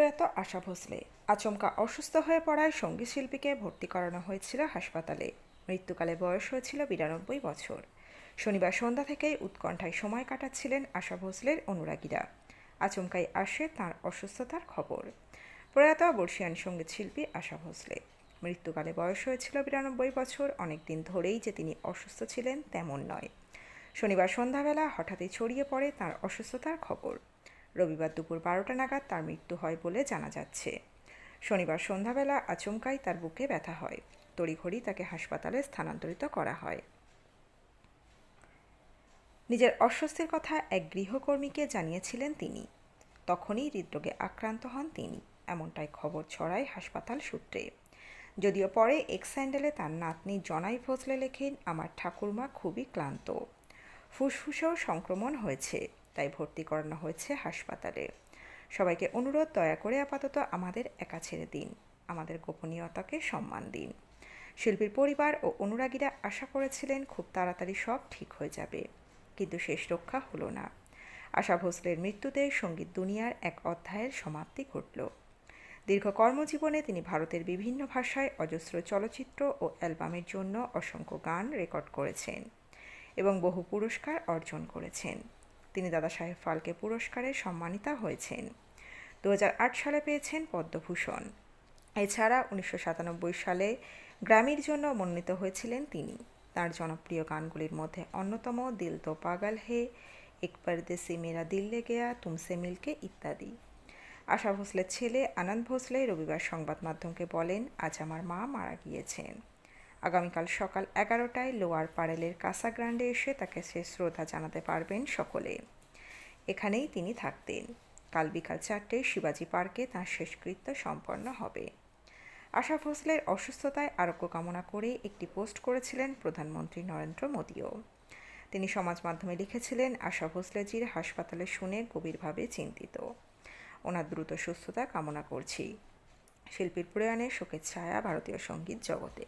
প্রয়াত আশা ভোসলে আচমকা অসুস্থ হয়ে পড়ায় সঙ্গীত শিল্পীকে ভর্তি করানো হয়েছিল হাসপাতালে। মৃত্যুকালে বয়স হয়েছিল 92 বছর। শনিবার সন্ধ্যা থেকেই উৎকণ্ঠায় সময় কাটাচ্ছিলেন আশা ভোসলের অনুরাগীরা। আচমকাই আসে তাঁর অসুস্থতার খবর। প্রয়াত বর্ষিয়ান সঙ্গীত শিল্পী আশা ভোসলে। মৃত্যুকালে বয়স হয়েছিল 92 বছর। অনেকদিন ধরেই যে তিনি অসুস্থ ছিলেন তেমন নয়। শনিবার সন্ধ্যাবেলা হঠাৎই ছড়িয়ে পড়ে তাঁর অসুস্থতার খবর। রবিবার দুপুর 12টা নাগাদ তার মৃত্যু হয় বলে জানা যাচ্ছে। শনিবার সন্ধ্যাবেলা আচমকাই তার বুকে ব্যথা হয়। তড়িঘড়ি তাকে হাসপাতালে স্থানান্তরিত করা হয়। নিজের অস্বস্তির কথা এক গৃহকর্মীকে জানিয়েছিলেন তিনি। তখনই হৃদরোগে আক্রান্ত হন তিনি, এমনটাই খবর ছড়ায় হাসপাতাল সূত্রে। যদিও পরে এক্স স্যান্ডেলে তার নাতনি জনাই ভোসলে লেখেন, আমার ঠাকুরমা খুবই ক্লান্ত, ফুসফুসেও সংক্রমণ হয়েছে, তাই ভর্তি করানো হয়েছে হাসপাতালে। সবাইকে অনুরোধ, দয়া করে আপাতত আমাদের একা ছেড়ে দিন, আমাদের গোপনীয়তাকে সম্মান দিন। শিল্পীর পরিবার ও অনুরাগীরা আশা করেছিলেন খুব তাড়াতাড়ি সব ঠিক হয়ে যাবে, কিন্তু শেষ রক্ষা হলো না। আশা ভোসলের মৃত্যুতে সঙ্গীত দুনিয়ার এক অধ্যায়ের সমাপ্তি ঘটল। দীর্ঘ কর্মজীবনে তিনি ভারতের বিভিন্ন ভাষায় অজস্র চলচ্চিত্র ও অ্যালবামের জন্য অসংখ্য গান রেকর্ড করেছেন এবং বহু পুরস্কার অর্জন করেছেন। তিনি দাদা সাহেব ফালকে পুরস্কারে সম্মানিতা হয়েছেন। 2008 সালে পেয়েছেন পদ্মভূষণ। এছাড়া 1997 সালে গ্র্যামির জন্য মনোনীত হয়েছিলেন তিনি। তার জনপ্রিয় গানগুলির মধ্যে অন্যতম দিল তো পাগল হে, এক পরদেসি মেরা দিল লে গয়া, তুমসে মিলকে ইত্যাদি। আশা ভোসলের ছেলে আনন্দ ভোসলে রবিবার সংবাদ মাধ্যমকে বলেন, আজ আমার মা মারা গিয়েছেন। আগামীকাল সকাল 11টায় লোয়ার পারেলের কাসা গ্রান্ডে এসে তাকে শেষ শ্রদ্ধা জানাতে পারবেন সকলে। এখানেই তিনি থাকতেন। কাল বিকাল 4টায় শিবাজি পার্কে তাঁর শেষকৃত্য সম্পন্ন হবে। আশা ভোসলের অসুস্থতায় আরোগ্য কামনা করে একটি পোস্ট করেছিলেন প্রধানমন্ত্রী নরেন্দ্র মোদীও। তিনি সমাজ মাধ্যমে লিখেছিলেন, আশা ভোসলেজির হাসপাতালে শুনে গভীরভাবে চিন্তিত, ওনার দ্রুত সুস্থতা কামনা করছি। শিল্পীর প্রয়াণে শোকের ছায়া ভারতীয় সঙ্গীত জগতে।